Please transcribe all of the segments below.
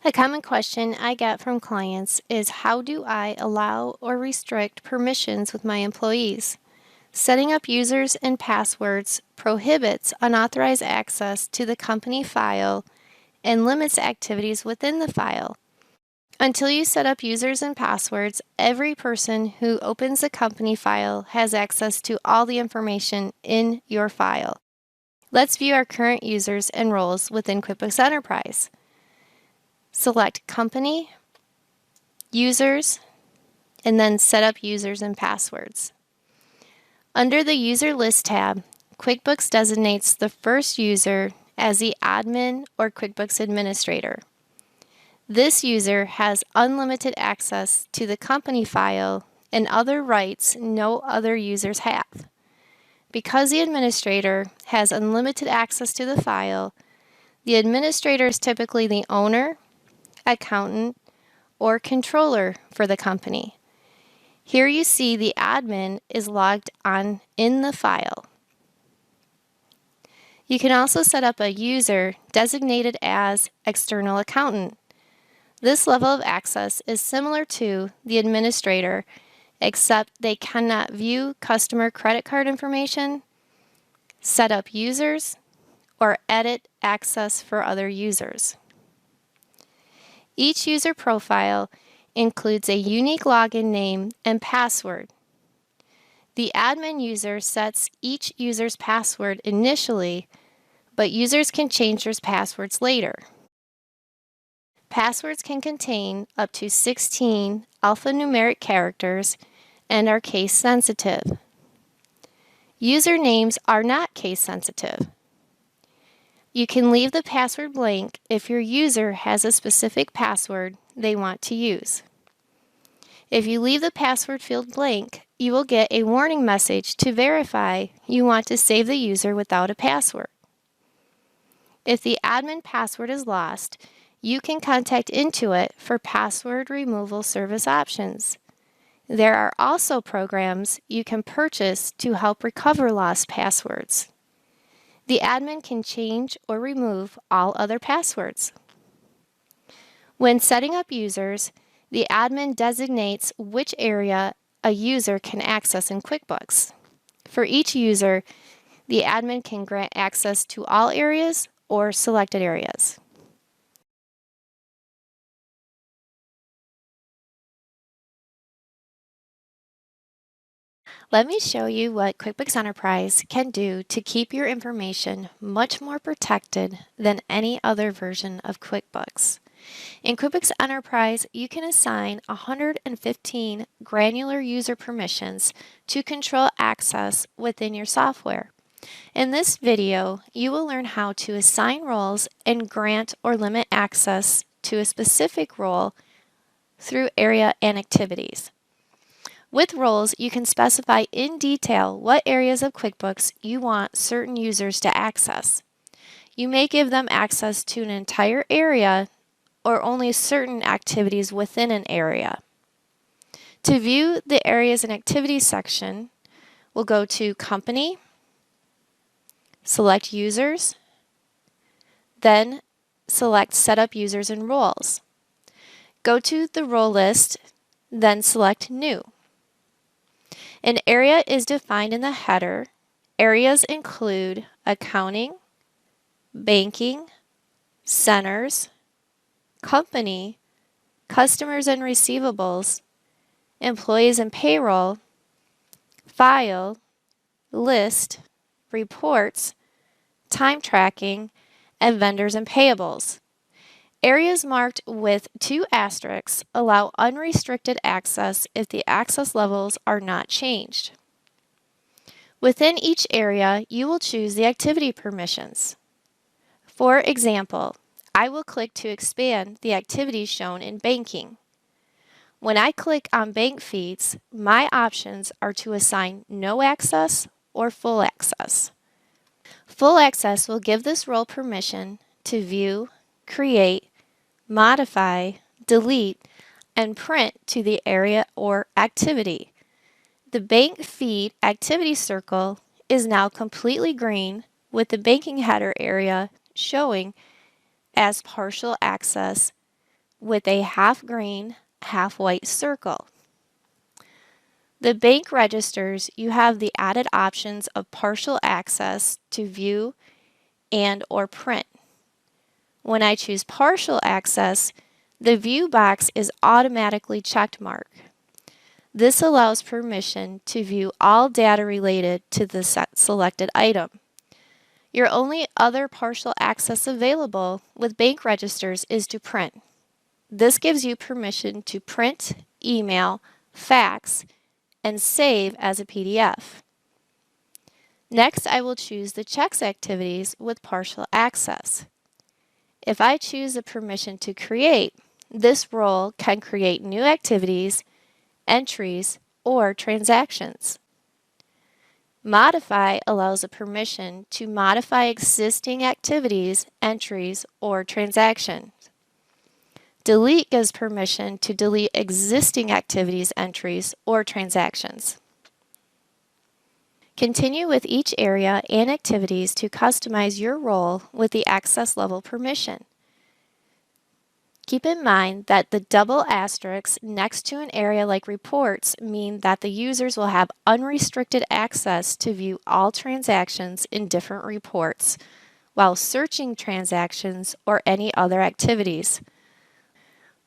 A common question I get from clients is how do I allow or restrict permissions with my employees? Setting up users and passwords prohibits unauthorized access to the company file and limits activities within the file. Until you set up users and passwords, every person who opens a company file has access to all the information in your file. Let's view our current users and roles within QuickBooks Enterprise. Select Company, Users, and then Set up Users and Passwords. Under the User List tab, QuickBooks designates the first user as the admin or QuickBooks administrator. This user has unlimited access to the company file and other rights no other users have. Because the administrator has unlimited access to the file, the administrator is typically the owner, accountant, or controller for the company. Here you see the admin is logged on in the file. You can also set up a user designated as external accountant. This level of access is similar to the administrator, except they cannot view customer credit card information, set up users, or edit access for other users. Each user profile includes a unique login name and password. The admin user sets each user's password initially, but users can change their passwords later. Passwords can contain up to 16 alphanumeric characters and are case sensitive. Usernames are not case sensitive. You can leave the password blank if your user has a specific password they want to use. If you leave the password field blank, you will get a warning message to verify you want to save the user without a password. If the admin password is lost, you can contact Intuit for password removal service options. There are also programs you can purchase to help recover lost passwords. The admin can change or remove all other passwords. When setting up users, the admin designates which area a user can access in QuickBooks. For each user, the admin can grant access to all areas or selected areas. Let me show you what QuickBooks Enterprise can do to keep your information much more protected than any other version of QuickBooks. In QuickBooks Enterprise, you can assign 115 granular user permissions to control access within your software. In this video, you will learn how to assign roles and grant or limit access to a specific role through area and activities. With roles, you can specify in detail what areas of QuickBooks you want certain users to access. You may give them access to an entire area or only certain activities within an area. To view the Areas and Activities section, we'll go to Company, select Users, then select Set up Users and Roles. Go to the role list, then select New. An area is defined in the header. Areas include accounting, banking, centers, company, customers and receivables, employees and payroll, file, list, reports, time tracking, and vendors and payables. Areas marked with 2 asterisks allow unrestricted access if the access levels are not changed. Within each area, you will choose the activity permissions. For example, I will click to expand the activities shown in banking. When I click on bank feeds, my options are to assign no access or full access. Full access will give this role permission to view, create, modify, delete, and print to the area or activity. The bank feed activity circle is now completely green with the banking header area showing as partial access with a half green, half white circle. The bank registers, you have the added options of partial access to view and or print. When I choose partial access, the view box is automatically checked marked. This allows permission to view all data related to the selected item. Your only other partial access available with bank registers is to print. This gives you permission to print, email, fax, and save as a PDF. Next, I will choose the checks activities with partial access. If I choose the permission to create, this role can create new activities, entries, or transactions. Modify allows a permission to modify existing activities, entries, or transactions. Delete gives permission to delete existing activities, entries, or transactions. Continue with each area and activities to customize your role with the access level permission. Keep in mind that the double asterisks next to an area like reports mean that the users will have unrestricted access to view all transactions in different reports while searching transactions or any other activities.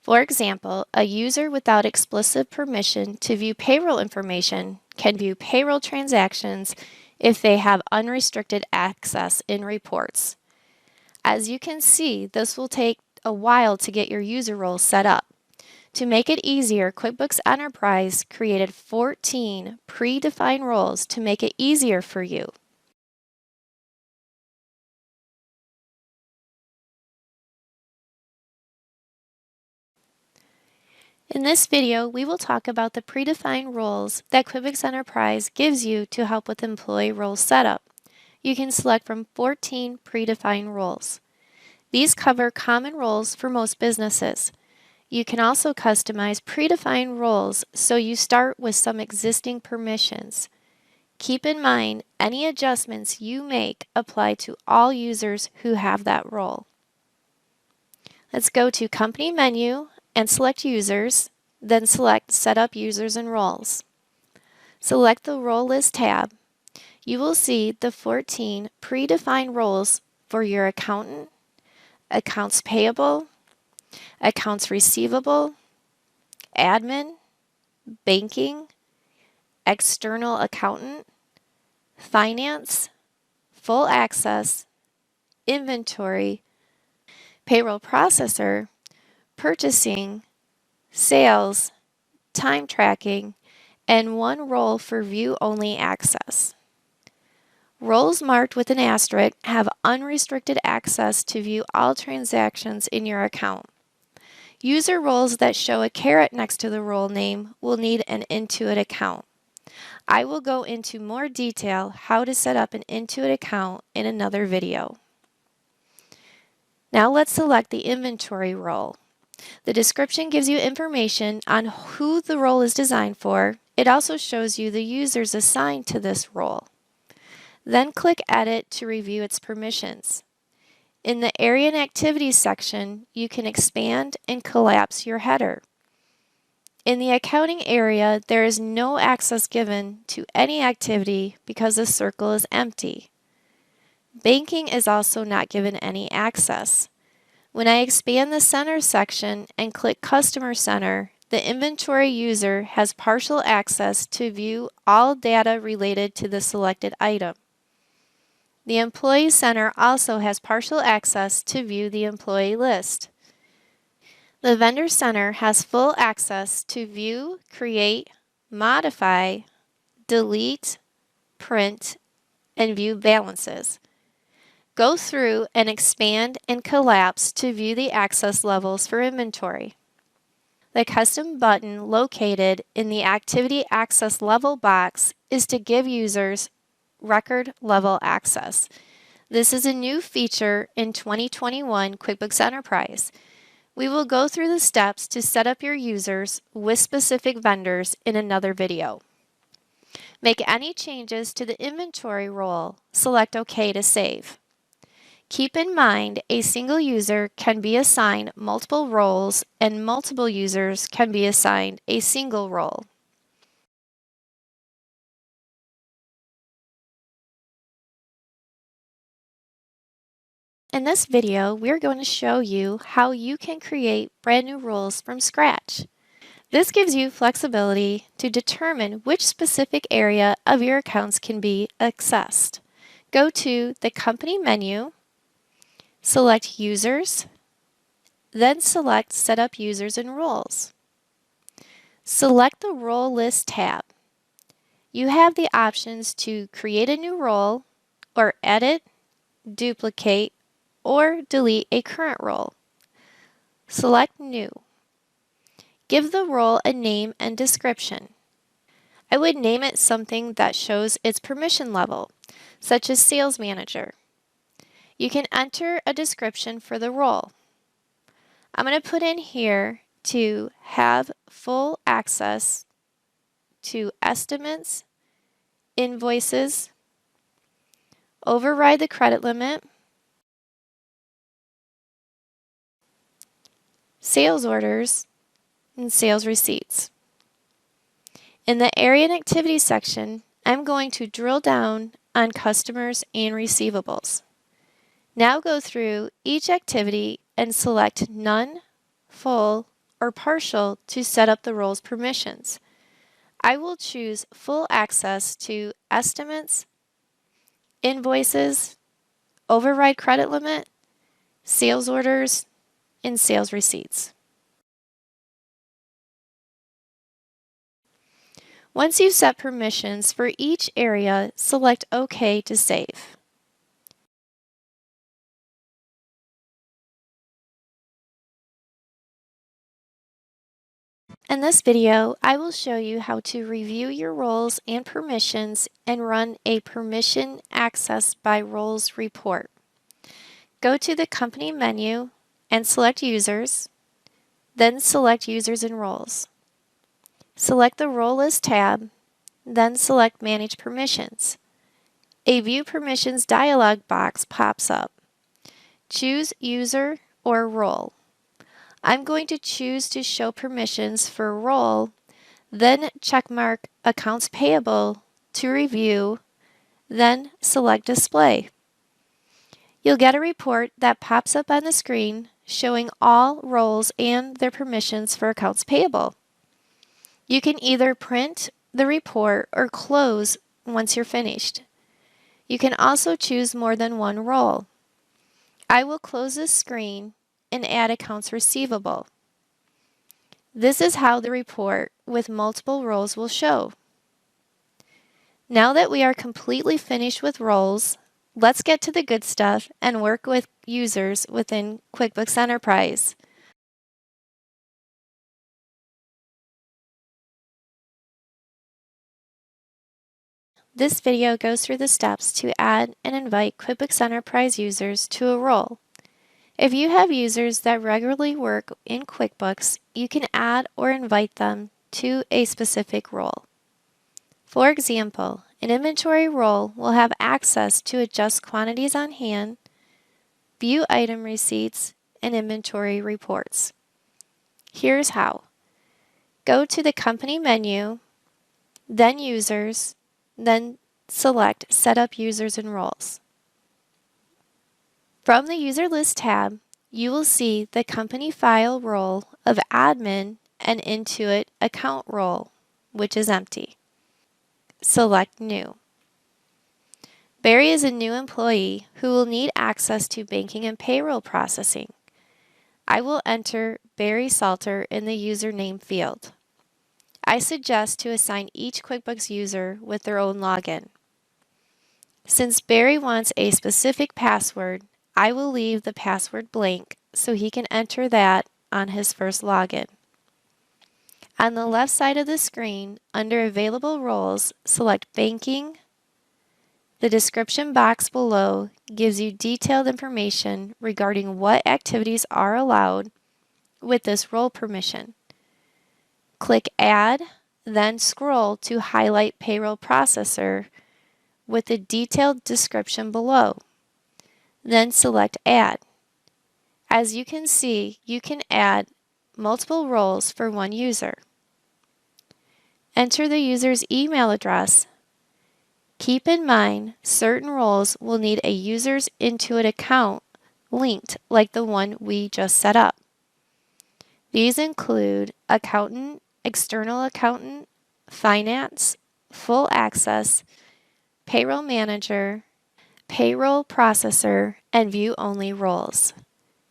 For example, a user without explicit permission to view payroll information can view payroll transactions if they have unrestricted access in reports. As you can see, this will take a while to get your user roles set up. To make it easier, QuickBooks Enterprise created 14 predefined roles to make it easier for you. In this video, we will talk about the predefined roles that QuickBooks Enterprise gives you to help with employee role setup. You can select from 14 predefined roles. These cover common roles for most businesses. You can also customize predefined roles so you start with some existing permissions. Keep in mind, any adjustments you make apply to all users who have that role. Let's go to Company menu and select Users, then select Set up Users and Roles. Select the Role List tab. You will see the 14 predefined roles for your accountant, accounts payable, accounts receivable, admin, banking, external accountant, finance, full access, inventory, payroll processor, purchasing, sales, time tracking, and one role for view-only access. Roles marked with an asterisk have unrestricted access to view all transactions in your account. User roles that show a caret next to the role name will need an Intuit account. I will go into more detail how to set up an Intuit account in another video. Now let's select the inventory role. The description gives you information on who the role is designed for. It also shows you the users assigned to this role. Then click Edit to review its permissions. In the Area and Activities section, you can expand and collapse your header. In the accounting area, there is no access given to any activity because the circle is empty. Banking is also not given any access. When I expand the Center section and click Customer Center, the inventory user has partial access to view all data related to the selected item. The Employee Center also has partial access to view the employee list. The Vendor Center has full access to view, create, modify, delete, print, and view balances. Go through and expand and collapse to view the access levels for inventory. The custom button located in the Activity Access Level box is to give users record level access. This is a new feature in 2021 QuickBooks Enterprise. We will go through the steps to set up your users with specific vendors in another video. Make any changes to the inventory role, select OK to save. Keep in mind, a single user can be assigned multiple roles and multiple users can be assigned a single role. In this video, we're going to show you how you can create brand new roles from scratch. This gives you flexibility to determine which specific area of your accounts can be accessed. Go to the Company menu, select Users, then select Set up Users and Roles. Select the Role List tab. You have the options to create a new role, or edit, duplicate, or delete a current role. Select New. Give the role a name and description. I would name it something that shows its permission level, such as Sales Manager. You can enter a description for the role. I'm going to put in here to have full access to estimates, invoices, override the credit limit, sales orders, and sales receipts. In the Area and Activities section, I'm going to drill down on customers and receivables. Now go through each activity and select None, Full, or Partial to set up the role's permissions. I will choose full access to estimates, invoices, override credit limit, sales orders, and sales receipts. Once you've set permissions for each area, select OK to save. In this video, I will show you how to review your roles and permissions and run a Permission Access by Roles report. Go to the Company menu and select Users, then select Users and Roles. Select the Role List tab, then select Manage Permissions. A View Permissions dialog box pops up. Choose User or Role. I'm going to choose to show permissions for role, then checkmark Accounts Payable to review, then select Display. You'll get a report that pops up on the screen showing all roles and their permissions for Accounts Payable. You can either print the report or close once you're finished. You can also choose more than one role. I will close this screen and add Accounts Receivable. This is how the report with multiple roles will show. Now that we are completely finished with roles, let's get to the good stuff and work with users within QuickBooks Enterprise. This video goes through the steps to add and invite QuickBooks Enterprise users to a role. If you have users that regularly work in QuickBooks, you can add or invite them to a specific role. For example, an inventory role will have access to adjust quantities on hand, view item receipts, and inventory reports. Here's how. Go to the Company menu, then Users, then select Set up Users and Roles. From the User List tab, you will see the Company File role of Admin and Intuit Account role, which is empty. Select New. Barry is a new employee who will need access to banking and payroll processing. I will enter Barry Salter in the username field. I suggest to assign each QuickBooks user with their own login. Since Barry wants a specific password, I will leave the password blank so he can enter that on his first login. On the left side of the screen, under Available Roles, select Banking. The description box below gives you detailed information regarding what activities are allowed with this role permission. Click Add, then scroll to highlight Payroll Processor with the detailed description below. then select Add. As you can see, you can add multiple roles for one user. Enter the user's email address. Keep in mind, certain roles will need a user's Intuit account linked like the one we just set up. These include accountant, external accountant, finance, full access, payroll manager, payroll processor, and view-only roles.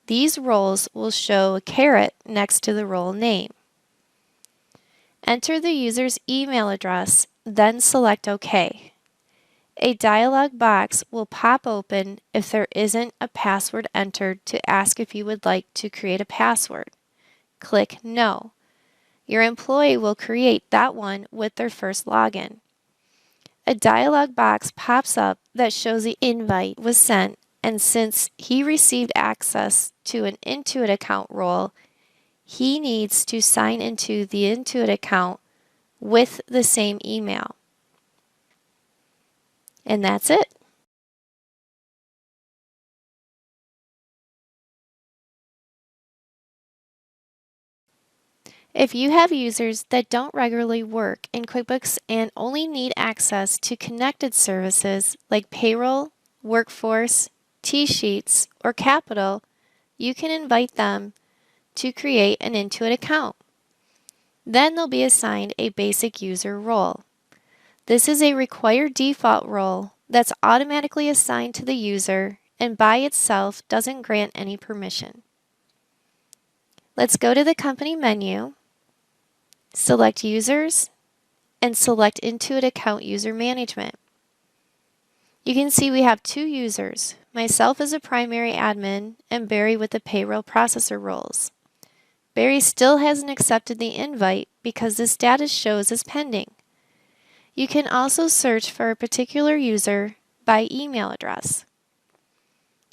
These roles will show a caret next to the role name. Enter the user's email address, then select OK. A dialog box will pop open if there isn't a password entered to ask if you would like to create a password. Click No. Your employee will create that one with their first login. A dialog box pops up that shows the invite was sent, and since he received access to an Intuit account role, he needs to sign into the Intuit account with the same email. And that's it. If you have users that don't regularly work in QuickBooks and only need access to connected services like payroll, workforce, T-sheets, or capital, you can invite them to create an Intuit account. Then they'll be assigned a basic user role. This is a required default role that's automatically assigned to the user and by itself doesn't grant any permission. Let's go to the company menu, select Users, and select Intuit Account User Management. You can see we have two users, myself as a primary admin and Barry with the payroll processor roles. Barry still hasn't accepted the invite because the status shows as pending. You can also search for a particular user by email address.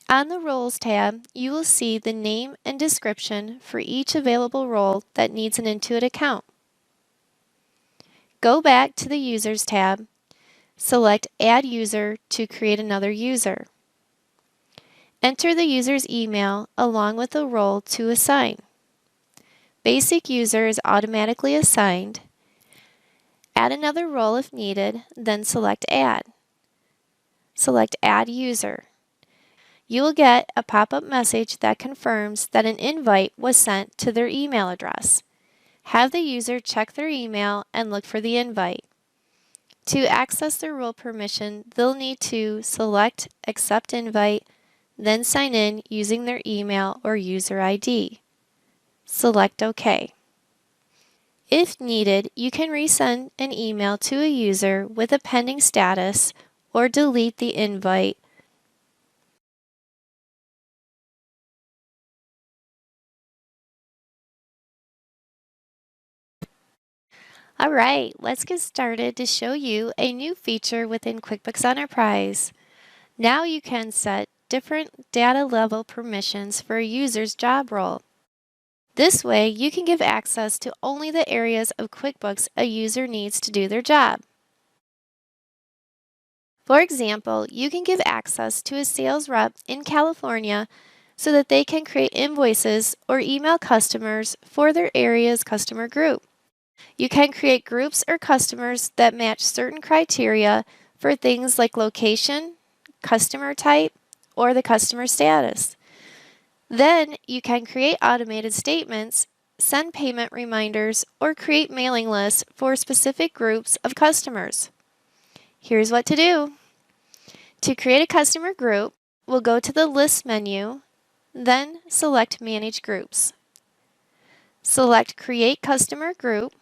On the Roles tab, you will see the name and description for each available role that needs an Intuit account. Go back to the Users tab, select Add User to create another user. Enter the user's email along with the role to assign. Basic User is automatically assigned. Add another role if needed, then select Add. Select Add User. You will get a pop-up message that confirms that an invite was sent to their email address. Have the user check their email and look for the invite. To access their role permission, they'll need to select Accept Invite, then sign in using their email or user ID. Select OK. If needed, you can resend an email to a user with a pending status or delete the invite. All right, let's get started to show you a new feature within QuickBooks Enterprise. Now you can set different data level permissions for a user's job role. This way, you can give access to only the areas of QuickBooks a user needs to do their job. For example, you can give access to a sales rep in California so that they can create invoices or email customers for their area's customer group. You can create groups or customers that match certain criteria for things like location, customer type, or the customer status. Then you can create automated statements, send payment reminders, or create mailing lists for specific groups of customers. Here's what to do. To create a customer group, we'll go to the List menu, then select Manage Groups. Select Create Customer Group.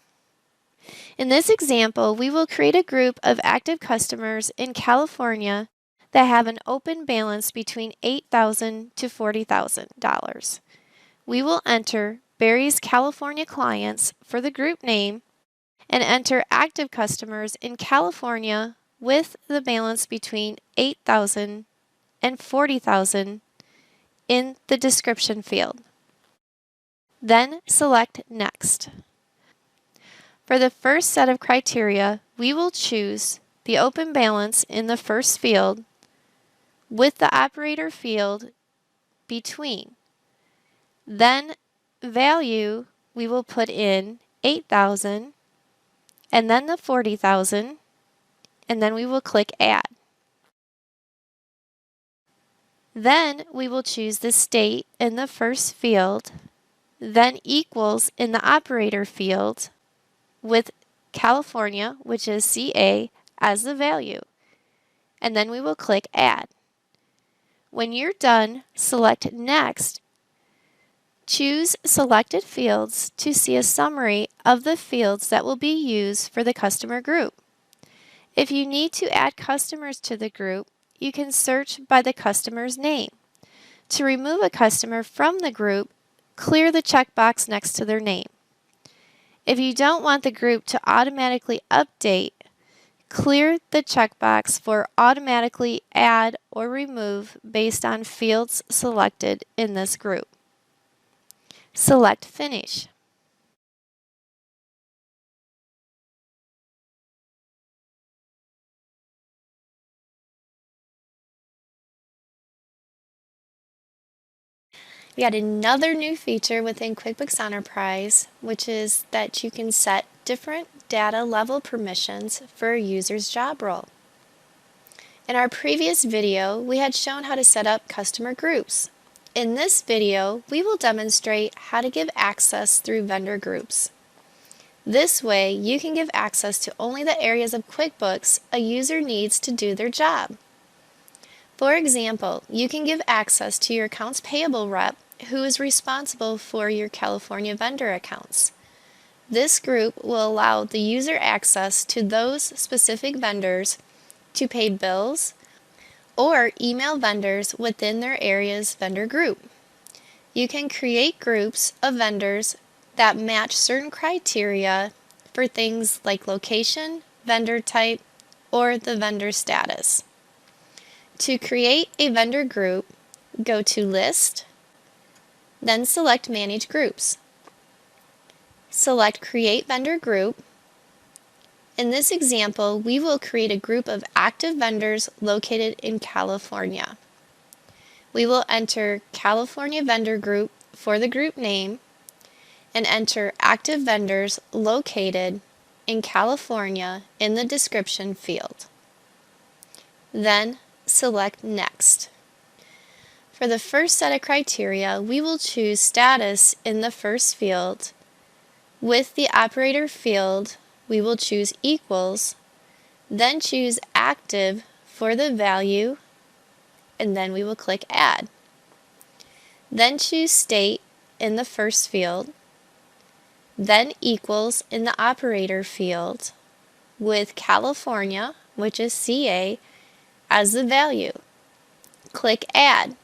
In this example, we will create a group of active customers in California that have an open balance between $8,000 to $40,000. We will enter Barry's California clients for the group name and enter active customers in California with the balance between $8,000 and $40,000 in the description field. Then select Next. For the first set of criteria, we will choose the open balance in the first field, with the operator field between. Then value, we will put in 8,000 and then the 40,000, and then we will click Add. Then we will choose the state in the first field, then equals in the operator field with California, which is CA, as the value, and then we will click Add. When you're done, select Next. Choose selected fields to see a summary of the fields that will be used for the customer group. If you need to add customers to the group, you can search by the customer's name. To remove a customer from the group, clear the checkbox next to their name. If you don't want the group to automatically update, clear the checkbox for automatically add or remove based on fields selected in this group. Select Finish. We got another new feature within QuickBooks Enterprise, which is that you can set different data level permissions for a user's job role. In our previous video, we had shown how to set up customer groups. In this video, we will demonstrate how to give access through vendor groups. This way, you can give access to only the areas of QuickBooks a user needs to do their job. For example, you can give access to your accounts payable rep who is responsible for your California vendor accounts. This group will allow the user access to those specific vendors to pay bills or email vendors within their area's vendor group. You can create groups of vendors that match certain criteria for things like location, vendor type, or the vendor status. To create a vendor group, go to List, then select Manage Groups. Select Create Vendor Group. In this example, we will create a group of active vendors located in California. We will enter California Vendor Group for the group name and enter active vendors located in California in the description field. Then select Next. For the first set of criteria, we will choose Status in the first field. With the operator field, we will choose Equals, then choose Active for the value, and then we will click Add. Then choose State in the first field, then Equals in the operator field, with California, which is CA, as the value. Click Add.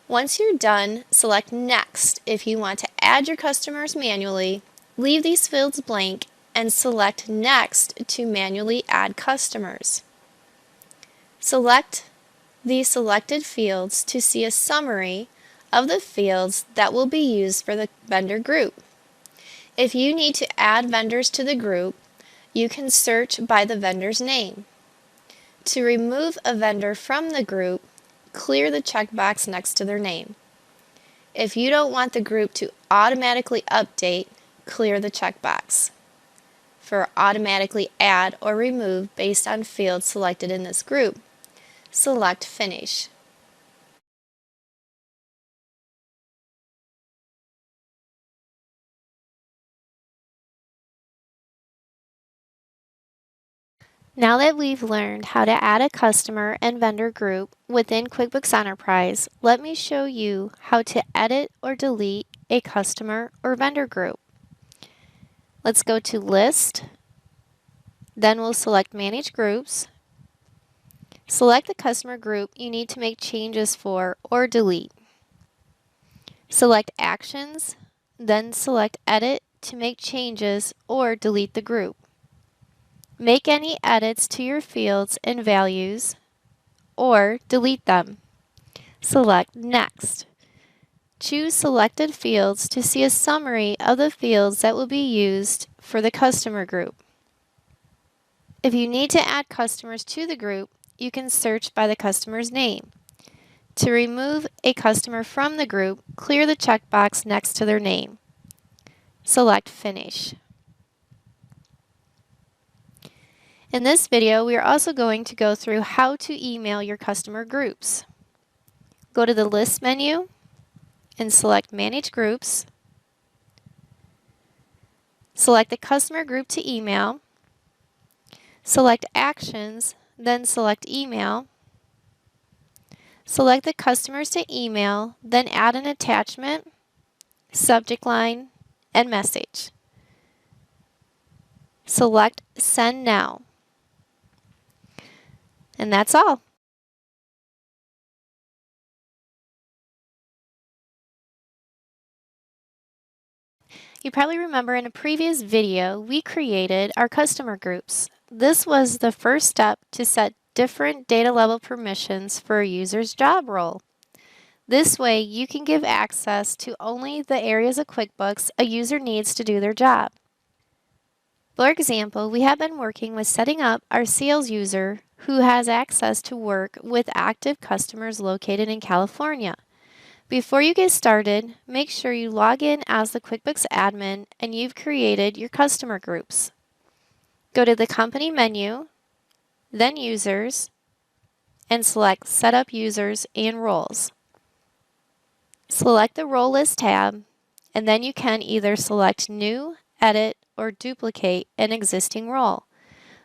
Once you're done, select Next if you want to add your customers manually, leave these fields blank, and select Next to manually add customers. Select the selected fields to see a summary of the fields that will be used for the vendor group. If you need to add vendors to the group, you can search by the vendor's name. To remove a vendor from the group, clear the checkbox next to their name. If you don't want the group to automatically update, clear the checkbox. For automatically add or remove based on fields selected in this group, select Finish. Now that we've learned how to add a customer and vendor group within QuickBooks Enterprise, let me show you how to edit or delete a customer or vendor group. Let's go to List, then we'll select Manage Groups. Select the customer group you need to make changes for or delete. Select Actions, then select Edit to make changes or delete the group. Make any edits to your fields and values or delete them. Select Next. Choose selected fields to see a summary of the fields that will be used for the customer group. If you need to add customers to the group, you can search by the customer's name. To remove a customer from the group, clear the checkbox next to their name. Select Finish. In this video, we are also going to go through how to email your customer groups. Go to the List menu and select Manage Groups. Select the customer group to email. Select Actions, then select Email. Select the customers to email, then add an attachment, subject line, and message. Select Send Now. And that's all. You probably remember in a previous video, we created our customer groups. This was the first step to set different data level permissions for a user's job role. This way, you can give access to only the areas of QuickBooks a user needs to do their job. For example, we have been working with setting up our sales user who has access to work with active customers located in California. Before you get started, make sure you log in as the QuickBooks admin and you've created your customer groups. Go to the Company menu, then Users, and select Set up Users and Roles. Select the Role List tab, and then you can either select New, Edit, or duplicate an existing role.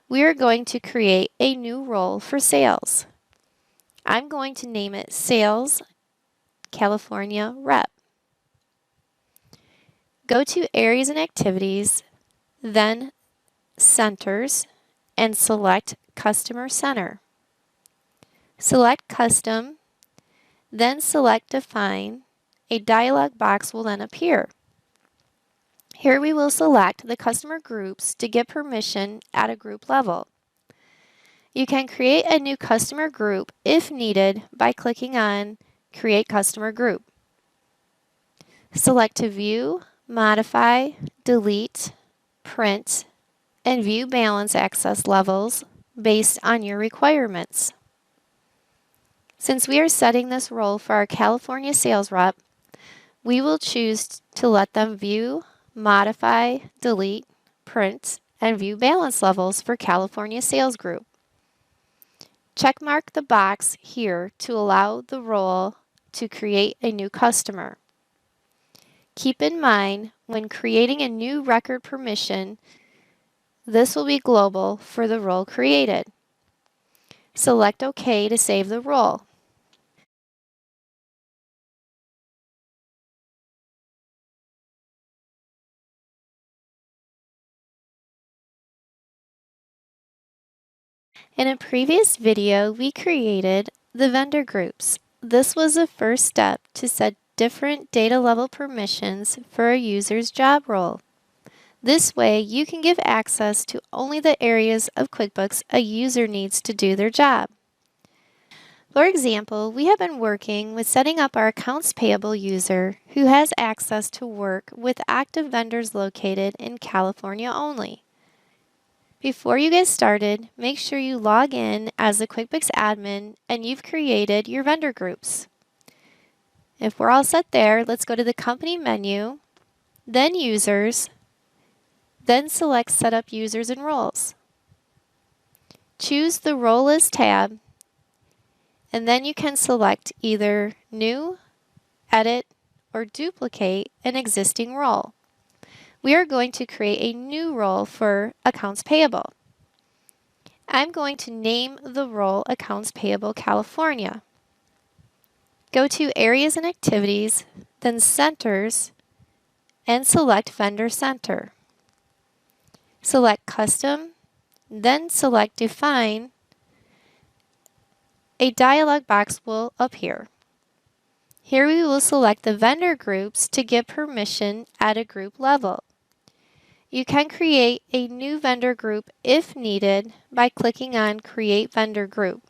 We are going to create a new role for Sales. I'm going to name it Sales California Rep. Go to Areas and Activities, then Centers, and select Customer Center. Select Custom, then select Define. A dialog box will then appear. Here we will select the customer groups to get permission at a group level. You can create a new customer group if needed by clicking on Create Customer Group. Select to view, modify, delete, print, and view balance access levels based on your requirements. Since we are setting this role for our California sales rep, we will choose to let them view, modify, delete, print, and view balance levels for California sales group. Checkmark the box here to allow the role to create a new customer. Keep in mind, when creating a new record permission, this will be global for the role created. Select OK to save the role. In a previous video, we created the vendor groups. This was the first step to set different data level permissions for a user's job role. This way, you can give access to only the areas of QuickBooks a user needs to do their job. For example, we have been working with setting up our accounts payable user who has access to work with active vendors located in California only. Before you get started, make sure you log in as the QuickBooks admin and you've created your vendor groups. If we're all set there, let's go to the Company menu, then Users, then select Set up Users and Roles. Choose the Role List tab, and then you can select either New, Edit, or duplicate an existing role. We are going to create a new role for Accounts Payable. I'm going to name the role Accounts Payable California. Go to Areas and Activities, then Centers, and select Vendor Center. Select Custom, then select Define. A dialog box will appear. Here we will select the vendor groups to get permission at a group level. You can create a new vendor group if needed by clicking on Create Vendor Group.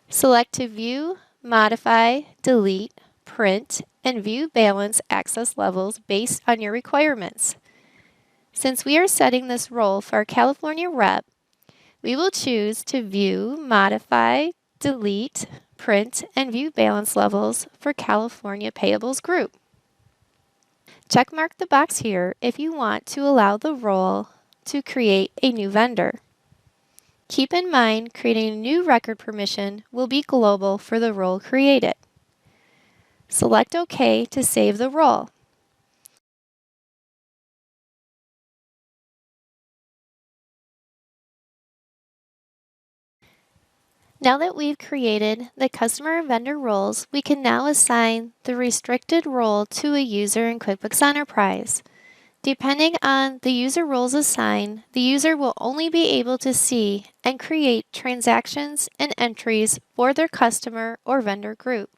Select to view, modify, delete, print, and view balance access levels based on your requirements. Since we are setting this role for our California rep, We will choose to view, modify, delete, print, and view balance levels for California Payables Group. Checkmark the box here if you want to allow the role to create a new vendor. Keep in mind, creating a new record permission will be global for the role created. Select OK to save the role. Now that we've created the customer and vendor roles, we can now assign the restricted role to a user in QuickBooks Enterprise. Depending on the user roles assigned, the user will only be able to see and create transactions and entries for their customer or vendor group.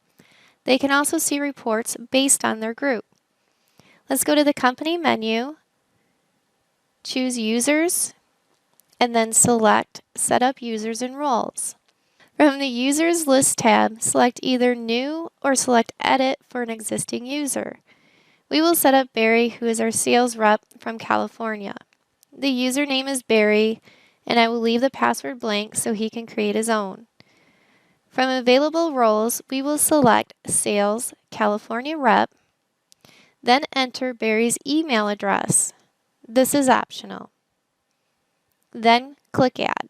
They can also see reports based on their group. Let's go to the company menu, choose Users, and then select Set up Users and Roles. From the Users List tab, select either New or select Edit for an existing user. We will set up Barry, who is our sales rep from California. The username is Barry, and I will leave the password blank so he can create his own. From available roles, we will select Sales California Rep, then enter Barry's email address. This is optional. Then click Add.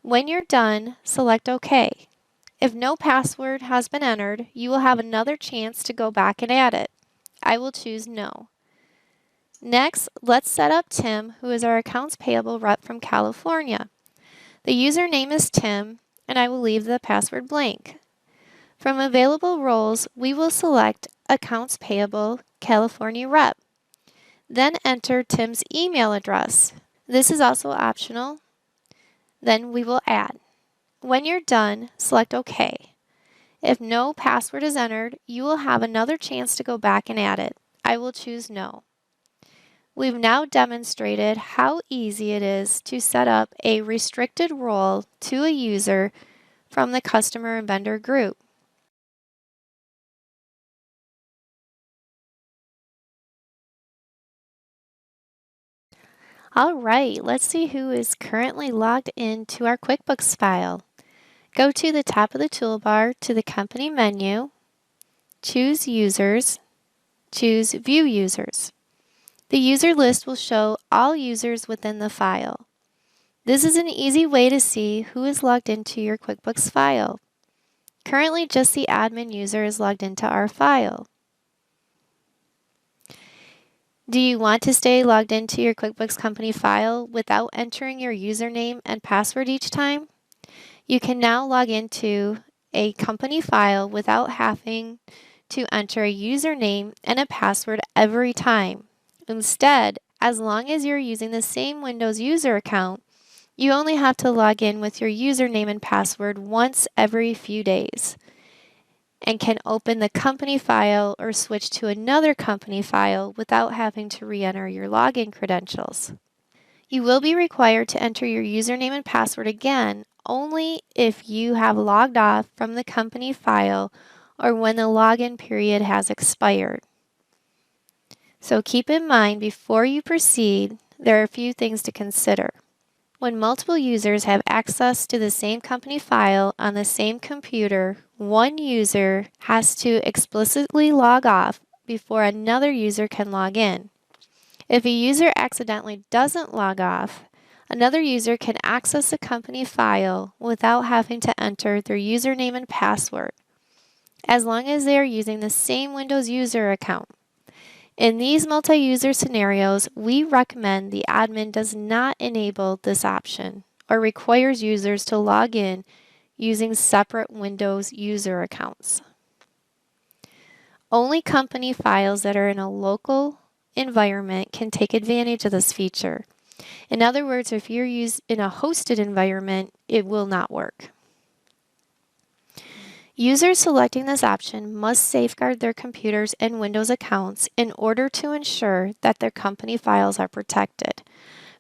When you're done, select OK. If no password has been entered, you will have another chance to go back and add it. I will choose No. Next, let's set up Tim, who is our accounts payable rep from California. The username is Tim, and I will leave the password blank. From available roles, we will select Accounts Payable California Rep. Then enter Tim's email address. This is also optional. Then we will add. When you're done, select OK. If no password is entered, you will have another chance to go back and add it. I will choose No. We've now demonstrated how easy it is to set up a restricted role to a user from the customer and vendor group. All right, let's see who is currently logged into our QuickBooks file. Go to the top of the toolbar to the company menu, choose Users, choose View Users. The user list will show all users within the file. This is an easy way to see who is logged into your QuickBooks file. Currently, just the admin user is logged into our file. Do you want to stay logged into your QuickBooks company file without entering your username and password each time? You can now log into a company file without having to enter a username and a password every time. Instead, as long as you're using the same Windows user account, you only have to log in with your username and password once every few days and can open the company file or switch to another company file without having to re-enter your login credentials. You will be required to enter your username and password again only if you have logged off from the company file or when the login period has expired. So keep in mind before you proceed, there are a few things to consider. When multiple users have access to the same company file on the same computer, one user has to explicitly log off before another user can log in. If a user accidentally doesn't log off, another user can access the company file without having to enter their username and password, as long as they are using the same Windows user account. In these multi-user scenarios, we recommend the admin does not enable this option or requires users to log in using separate Windows user accounts. Only company files that are in a local environment can take advantage of this feature. In other words, if you're used in a hosted environment, it will not work. Users selecting this option must safeguard their computers and Windows accounts in order to ensure that their company files are protected.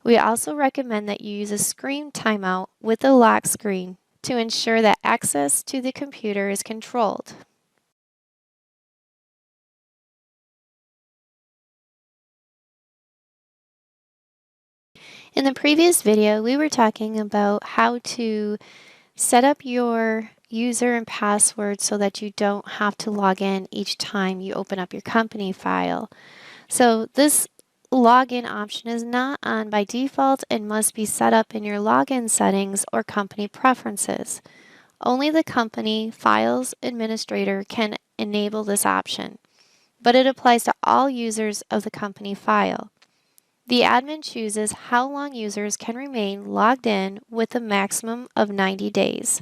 We also recommend that you use a screen timeout with a lock screen to ensure that access to the computer is controlled. In the previous video, we were talking about how to set up your user and password so that you don't have to log in each time you open up your company file. So this login option is not on by default and must be set up in your login settings or company preferences. Only the company files administrator can enable this option, but it applies to all users of the company file. The admin chooses how long users can remain logged in with a maximum of 90 days.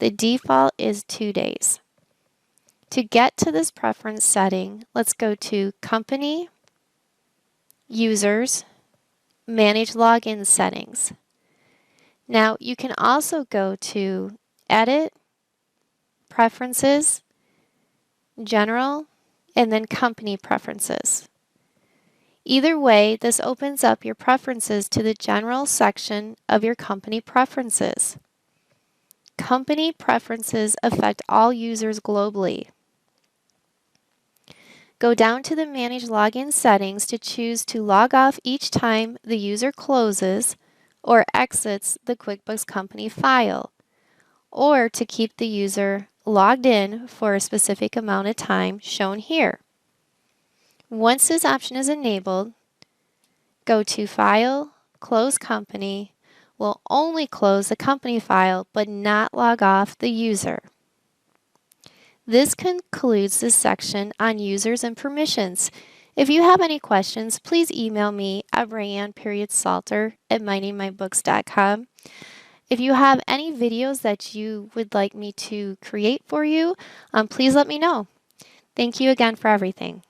The default is 2 days. To get to this preference setting, let's go to Company, Users, Manage Login Settings. Now you can also go to Edit, Preferences, General, and then Company Preferences. Either way, this opens up your preferences to the general section of your company preferences. Company preferences affect all users globally. Go down to the Manage Login settings to choose to log off each time the user closes or exits the QuickBooks company file, or to keep the user logged in for a specific amount of time shown here. Once this option is enabled, go to File, Close Company. Will only close the company file but not log off the user. This concludes this section on users and permissions. If you have any questions, please email me at rayanne.salter@mindingmybooks.com. If you have any videos that you would like me to create for you, please let me know. Thank you again for everything.